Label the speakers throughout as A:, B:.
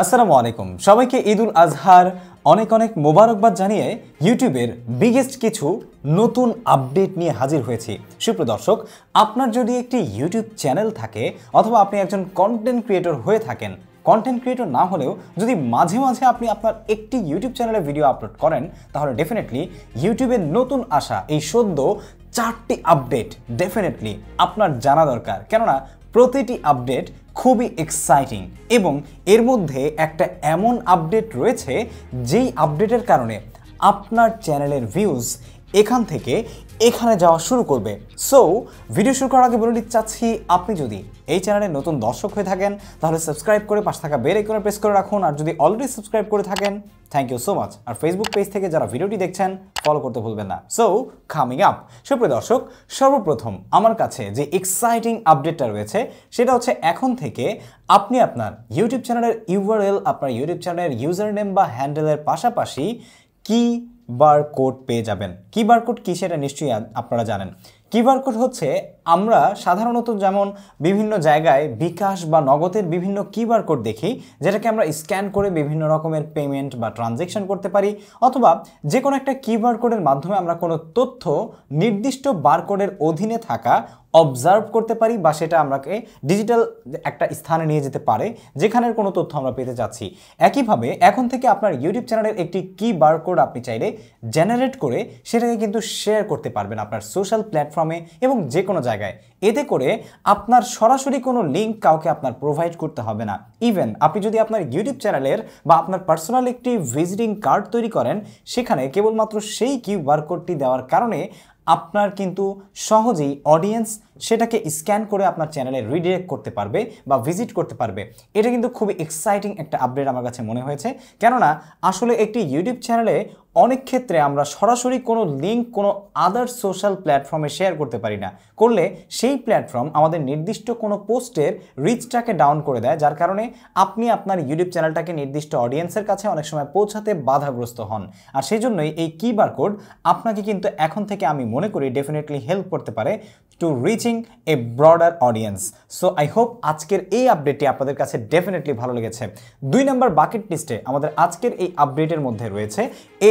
A: আসসালামু আলাইকুম সবাইকে ঈদুল আজহার অনেক অনেক মোবারকবাদ জানিয়ে ইউটিউবের বিগেস্ট কিছু নতুন আপডেট নিয়ে হাজির হয়েছি। সুপ্রিয় দর্শক, আপনার যদি একটি ইউটিউব চ্যানেল থাকে অথবা আপনি একজন কন্টেন্ট ক্রিয়েটর হয়ে থাকেন, কন্টেন্ট ক্রিয়েটর না হলেও যদি মাঝে মাঝে আপনি আপনার একটি ইউটিউব চ্যানেলে ভিডিও আপলোড করেন, তাহলে ডেফিনেটলি ইউটিউবের নতুন আসা এই সদ্য 4টি আপডেট ডেফিনেটলি আপনার জানা দরকার। কেননা প্রতিটি আপডেট খুবই এক্সাইটিং এবং এর মধ্যে একটা এমন আপডেট রয়েছে যেই আপডেটের কারণে আপনার চ্যানেলের ভিউজ এখান থেকে এখানে যাওয়া শুরু করবে। সো ভিডিও শুরু করার আগে বলে দিতে চাচ্ছি, আপনি যদি এই চ্যানেলের নতুন দর্শক হয়ে থাকেন তাহলে সাবস্ক্রাইব করে পাশে থাকা বেল আইকনে প্রেস করে রাখুন, আর যদি অলরেডি সাবস্ক্রাইব করে থাকেন থ্যাংক ইউ সো মাচ। আর ফেসবুক পেজ থেকে যারা ভিডিওটি দেখছেন ফলো করতে ভুলবেন না। সো কামিং আপ, সুপ্রিয় দর্শক, সর্বপ্রথম আমার কাছে যে এক্সাইটিং আপডেটটা রয়েছে সেটা হচ্ছে এখন থেকে আপনি আপনার ইউটিউব চ্যানেলের ইউআরএল, আপনার ইউটিউব চ্যানেলের ইউজার নেম বা হ্যান্ডেলের পাশাপাশি কিউআর কোড পেয়ে যাবেন। কিউআর কোড কি সেটা নিশ্চয়ই আপনারা জানেন। কিউআর কোড হচ্ছে আমরা সাধারণত যেমন বিভিন্ন জায়গায় বিকাশ বা নগদের বিভিন্ন কিউআর কোড দেখি, যেটাকে আমরা স্ক্যান করে বিভিন্ন রকমের পেমেন্ট বা ট্রানজ্যাকশন করতে পারি, অথবা যে কোনো একটা কিউআর কোডের মাধ্যমে আমরা কোনো তথ্য নির্দিষ্ট বারকোডের অধীনে থাকা অবজার্ভ করতে পারি বা সেটা আমাকে ডিজিটাল একটা স্থানে নিয়ে যেতে পারে যেখানের কোনো তথ্য আমরা পেতে চাচ্ছি। একইভাবে এখন থেকে আপনার ইউটিউব চ্যানেলের একটি কিউআর কোড আপনি চাইলে জেনারেট করে সেটাকে কিন্তু শেয়ার করতে পারবেন আপনার সোশ্যাল প্ল্যাটফর্মে এবং যে কোনো জায়গায়। এতে করে আপনার সরাসরি কোনো লিঙ্ক কাউকে আপনার প্রোভাইড করতে হবে না। ইভেন আপনি যদি আপনার ইউটিউব চ্যানেলের বা আপনার পার্সোনাল একটি ভিজিটিং কার্ড তৈরি করেন, সেখানে কেবলমাত্র সেই কিউআর কোডটি দেওয়ার কারণে আপনার কিন্তু সহজেই অডিয়েন্স সেটাকে স্ক্যান করে আপনার চ্যানেলে রিডিরেক্ট করতে পারবে বা ভিজিট করতে পারবে। এটা কিন্তু খুবই এক্সাইটিং একটা আপডেট আমার কাছে মনে হয়েছে। কেননা আসলে একটি ইউটিউব চ্যানেলে অনেক ক্ষেত্রে আমরা সরাসরি কোনো লিঙ্ক কোনো আদার সোশ্যাল প্ল্যাটফর্মে শেয়ার করতে পারি না। করলে সেই প্ল্যাটফর্ম আমাদের নির্দিষ্ট কোনো পোস্টের রিচটাকে ডাউন করে দেয়, যার কারণে আপনি আপনার ইউটিউব চ্যানেলটাকে নির্দিষ্ট অডিয়েন্সের কাছে অনেক সময় পৌঁছাতে বাধাগ্রস্ত হন। আর সেই জন্যই এই কিউআর কোড আপনাকে কিন্তু এখন থেকে আমি মনে করি ডেফিনেটলি হেল্প করতে পারে to reaching a broader audience. So I hope আজকের এই আপডেটটি আপনাদের কাছে ডেফিনেটলি ভালো লেগেছে। 2 নম্বর বাকেট লিস্টে আমাদের আজকের এই আপডেটের মধ্যে রয়েছে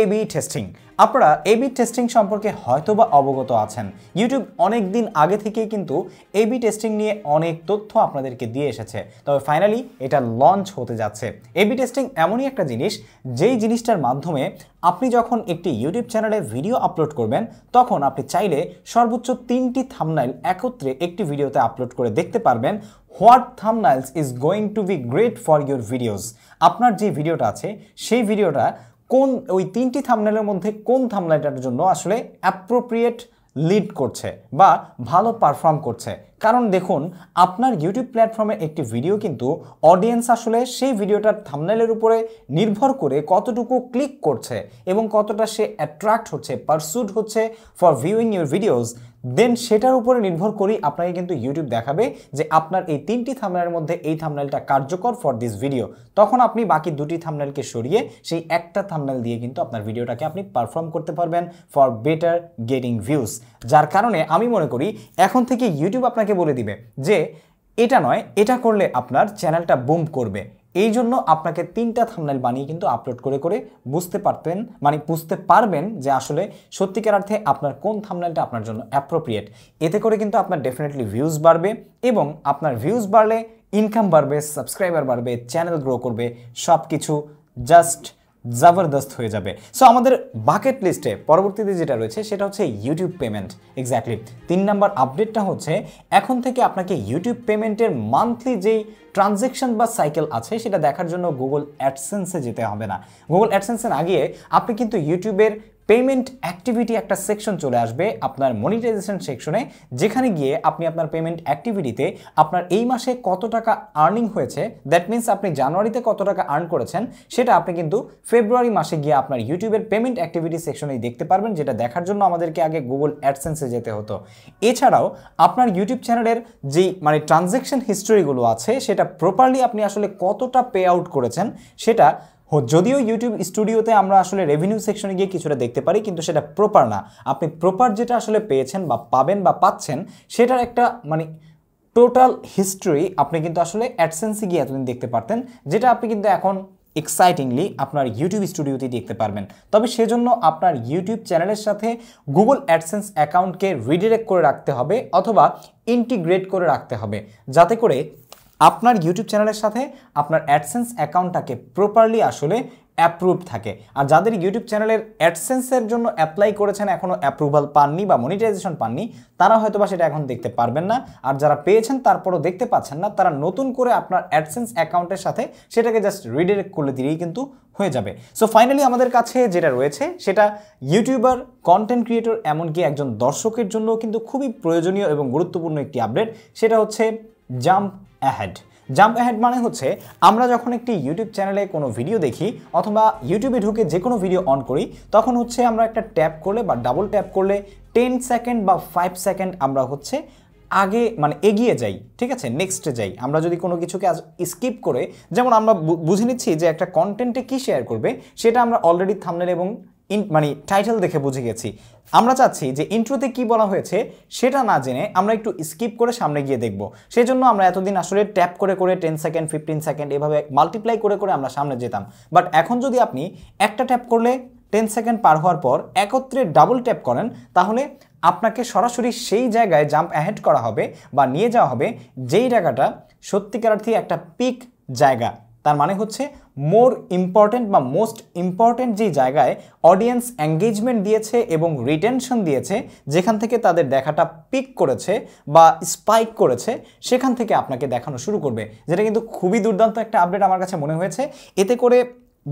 A: এবি টেস্টিং। আপনারা এবি টেস্টিং সম্পর্কে হয়তোবা অবগত আছেন। ইউটিউব অনেক দিন আগে থেকেই কিন্তু এবি টেস্টিং নিয়ে অনেক তথ্য আপনাদেরকে দিয়ে এসেছে, তবে ফাইনালি এটা লঞ্চ হতে যাচ্ছে। এবি টেস্টিং এমনই একটা জিনিস যেই জিনিসটার মাধ্যমে আপনি যখন একটি ইউটিউব চ্যানেলে ভিডিও আপলোড করবেন, তখন আপনি চাইলে সর্বোচ্চ 3টি থাম্বনেইল একত্রে একটি ভিডিওতে আপলোড করে দেখতে পারবেন what থাম্বনেইলস is going to be great for your videos. আপনার যে ভিডিওটা আছে সেই ভিডিওটা কোন ওই 3টি থাম্বনেইলের মধ্যে কোন থাম্বনেইলটার জন্য আসলে অ্যাপ্রোপ্রিয়েট লিড করছে বা ভালো পারফর্ম করছে। কারণ দেখুন, আপনার ইউটিউব প্ল্যাটফর্মে একটি ভিডিও কিন্তু অডিয়েন্স আসলে সেই ভিডিওটার থাম্বনেইলের উপরে নির্ভর করে কতটুকু ক্লিক করছে এবং কতটা সে অ্যাট্রাক্ট হচ্ছে, পারসুড হচ্ছে ফর ভিউইং ইউর ভিডিওস, দেন সেটার উপরে নির্ভর করেই আপনাকে কিন্তু ইউটিউব দেখাবে যে আপনার এই 3টি থাম্বনেইলের মধ্যে এই থাম্বনেইলটা কার্যকর ফর দিস ভিডিও। তখন আপনি বাকি 2টি থাম্বনেইলকে সরিয়ে সেই একটা থাম্বনেইল দিয়ে কিন্তু আপনার ভিডিওটাকে আপনি পারফর্ম করতে পারবেন ফর বেটার গেটিং ভিউজ। যার কারণে আমি মনে করি এখন থেকে ইউটিউব আপনাকে বলে দিবে যে এটা নয়, এটা করলে আপনার চ্যানেলটা বুম করবে। এই জন্য আপনাকে 3টা থাম্বনেইল বানিয়ে কিন্তু আপলোড করে করে বুঝতে পারবেন যে আসলে সত্যিকার অর্থে আপনার কোন থাম্বনেইলটা আপনার জন্য অ্যাপ্রোপ্রিয়েট। এতে করে কিন্তু আপনার ডেফিনেটলি ভিউজ বাড়বে এবং আপনার ভিউজ বাড়লে ইনকাম বাড়বে, সাবস্ক্রাইবার বাড়বে, চ্যানেল গ্রো করবে, সব কিছু জাস্ট জবরদস্ত হয়ে যাবে। সো আমাদের বাকেট লিস্টে পরবর্তীতে যেটা রয়েছে সেটা হচ্ছে ইউটিউব পেমেন্ট। এক্স্যাক্টলি 3 নম্বর আপডেটটা হচ্ছে এখন থেকে আপনাকে ইউটিউব পেমেন্টের মান্থলি যেই ট্রানজ্যাকশন বা সাইকেল আছে সেটা দেখার জন্য গুগল অ্যাডসেন্সে যেতে হবে না। গুগল অ্যাডসেন্সে না গিয়ে আপনি কিন্তু ইউটিউবের পেমেন্ট অ্যাক্টিভিটি একটা সেকশন চলে আসবে আপনার মনিটাইজেশন সেকশনে, যেখানে গিয়ে আপনি আপনার পেমেন্ট অ্যাক্টিভিটিতে আপনার এই মাসে কত টাকা আর্নিং হয়েছে, দ্যাট মিনস আপনি জানুয়ারিতে কত টাকা আর্ন করেছেন, সেটা আপনি কিন্তু ফেব্রুয়ারি মাসে গিয়ে আপনার ইউটিউবের পেমেন্ট অ্যাক্টিভিটি সেকশনেই দেখতে পারবেন, যেটা দেখার জন্য আমাদেরকে আগে গুগল অ্যাডসেন্সে যেতে হতো। এছাড়াও আপনার ইউটিউব চ্যানেলের যেই ট্রানজ্যাকশন হিস্টোরিগুলো আছে সেটা প্রপারলি আপনি আসলে কতটা পে আউট করেছেন সেটা, যদিও ইউটিউব স্টুডিওতে আমরা আসলে রেভিনিউ সেকশনে গিয়ে কিছুটা দেখতে পারি, কিন্তু সেটা প্রপার না। আপনি প্রপার যেটা আসলে পেয়েছেন বা পাবেন বা পাচ্ছেন সেটার একটা টোটাল হিস্ট্রি আপনি কিন্তু আসলে অ্যাডসেন্সে গিয়ে এতদিন দেখতে পারতেন, যেটা আপনি কিন্তু এখন এক্সাইটিংলি আপনার ইউটিউব স্টুডিওতে দেখতে পারবেন। তবে সেজন্য আপনার ইউটিউব চ্যানেলের সাথে গুগল অ্যাডসেন্স অ্যাকাউন্টকে রিডিরেক্ট করে রাখতে হবে অথবা ইন্টিগ্রেট করে রাখতে হবে, যাতে করে আপনার ইউটিউব চ্যানেলের সাথে আপনার অ্যাডসেন্স অ্যাকাউন্টটাকে প্রপারলি আসলে অ্যাপ্রুভ থাকে। আর যাদের ইউটিউব চ্যানেলের অ্যাডসেন্সের জন্য অ্যাপ্লাই করেছেন এখনও অ্যাপ্রুভাল পাননি বা মনিটাইজেশন পাননি, তারা হয়তো বা সেটা এখন দেখতে পারবেন না। আর যারা পেয়েছেন তারপরও দেখতে পাচ্ছেন না, তারা নতুন করে আপনার অ্যাডসেন্স অ্যাকাউন্টের সাথে সেটাকে জাস্ট রিডিরেক্ট করলে দিলেই কিন্তু হয়ে যাবে। সো ফাইনালি আমাদের কাছে যেটা রয়েছে সেটা ইউটিউবার, কন্টেন্ট ক্রিয়েটর, এমনকি একজন দর্শকের জন্য কিন্তু খুবই প্রয়োজনীয় এবং গুরুত্বপূর্ণ একটি আপডেট। সেটা হচ্ছে জাম্প অ্যাহেড। জাম্প অ্যাহেড মানে হচ্ছে আমরা যখন একটি ইউটিউব চ্যানেলে কোনো ভিডিও দেখি অথবা ইউটিউবে ঢুকে যে কোনো ভিডিও অন করি, তখন হচ্ছে আমরা একটা ট্যাপ করলে বা ডাবল ট্যাপ করলে 10 সেকেন্ড বা 5 সেকেন্ড আমরা হচ্ছে আগে মানে এগিয়ে যাই, ঠিক আছে, নেক্সটে যাই। আমরা যদি কোনো কিছুকে স্কিপ করে, যেমন আমরা বুঝে নিচ্ছি যে একটা কন্টেন্টে কী শেয়ার করবে, সেটা আমরা অলরেডি থাম্বনেল এবং মানে টাইটেল দেখে বুঝে গেছি। আমরা চাচ্ছি যে ইন্ট্রোতে কি বলা হয়েছে সেটা না জেনে আমরা একটু স্কিপ করে সামনে গিয়ে দেখব। সেই জন্য আমরা এতদিন আসলে ট্যাপ করে করে 10 সেকেন্ড 15 সেকেন্ড এভাবে মাল্টিপ্লাই করে করে আমরা সামনে যেতাম। বাট এখন যদি আপনি একটা ট্যাপ করলে 10 সেকেন্ড পার হওয়ার পর একত্রে ডাবল ট্যাপ করেন, তাহলে আপনাকে সরাসরি সেই জায়গায় জাম্প অ্যাহেড করা হবে বা নিয়ে যাওয়া হবে যেই জায়গাটা সত্যিকার অর্থে একটা পিক জায়গা। তার মানে হচ্ছে মোর ইম্পর্টেন্ট বা মোস্ট ইম্পর্টেন্ট যে জায়গায় অডিয়েন্স এঙ্গেজমেন্ট দিয়েছে এবং রিটেনশন দিয়েছে, যেখান থেকে তাদের দেখাটা পিক করেছে বা স্পাইক করেছে, সেখান থেকে আপনাকে দেখানো শুরু করবে, যেটা কিন্তু খুবই দুর্দান্ত একটা আপডেট আমার কাছে মনে হয়েছে। এতে করে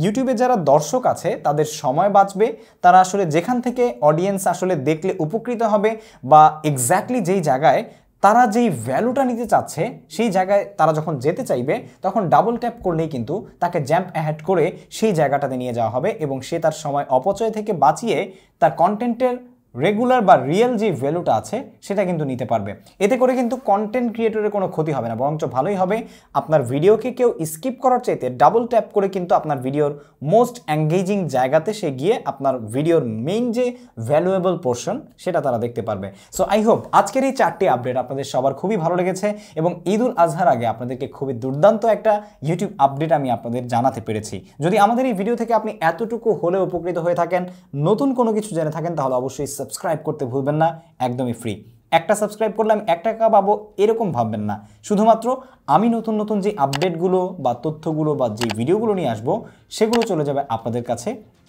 A: ইউটিউবে যারা দর্শক আছে তাদের সময় বাঁচবে, তারা আসলে যেখান থেকে অডিয়েন্স আসলে দেখলে উপকৃত হবে বা এক্স্যাক্টলি যেই জায়গায় তারা যেই ভ্যালুটা নিতে চাচ্ছে সেই জায়গায় তারা যখন যেতে চাইবে, তখন ডাবল ট্যাপ করলেই কিন্তু তাকে জাম্প অ্যাহেড করে সেই জায়গাটাতে নিয়ে যাওয়া হবে এবং সে তার সময় অপচয় থেকে বাঁচিয়ে তার কন্টেন্টের রেগুলার বা রিয়েল যে ভ্যালুটা আছে সেটা কিন্তু নিতে পারবে। এতে করে কিন্তু কন্টেন্ট ক্রিয়েটরের কোনো ক্ষতি হবে না, বরঞ্চ ভালোই হবে। আপনার ভিডিওকে কেউ স্কিপ করার চাইতে ডাবল ট্যাপ করে কিন্তু আপনার ভিডিওর মোস্ট এঙ্গেজিং জায়গাতে সে গিয়ে আপনার ভিডিওর মেইন যে ভ্যালুয়েবল পোর্শন সেটা তারা দেখতে পারবে। সো আই হোপ আজকের এই 4টি আপডেট আপনাদের সবার খুবই ভালো লেগেছে এবং ঈদ উল আজহার আগে আপনাদেরকে খুবই দুর্দান্ত একটা ইউটিউব আপডেট আমি আপনাদের জানাতে পেরেছি। যদি আমাদের এই ভিডিও থেকে আপনি এতটুকু হলে উপকৃত হয়ে থাকেন, নতুন কোনো কিছু জেনে থাকেন, তাহলে অবশ্যই সাবস্ক্রাইব করতে ভুলবেন না, একদমই ফ্রি। একটা সাবস্ক্রাইব করলে আমি 1 টাকা পাবো এরকম ভাববেন না, শুধুমাত্র আমি নতুন নতুন যে আপডেটগুলো বা তথ্যগুলো বা যে ভিডিওগুলো নিয়ে আসবো সেগুলো চলে যাবে আপনাদের কাছে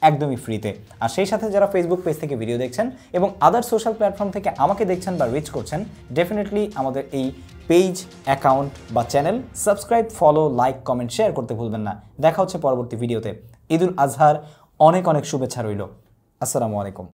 A: একদমই ফ্রিতে। আর সেই সাথে যারা ফেসবুক পেজ থেকে ভিডিও দেখছেন এবং আদার সোশ্যাল প্ল্যাটফর্ম থেকে আমাকে দেখছেন বা রিচ করছেন, ডেফিনেটলি আমাদের এই পেজ, অ্যাকাউন্ট বা channel subscribe, follow, like, comment, share করতে ভুলবেন না। দেখা হচ্ছে পরবর্তী ভিডিওতে। ঈদ উল আজহার অনেক অনেক শুভেচ্ছা রইল। আসসালামু আলাইকুম।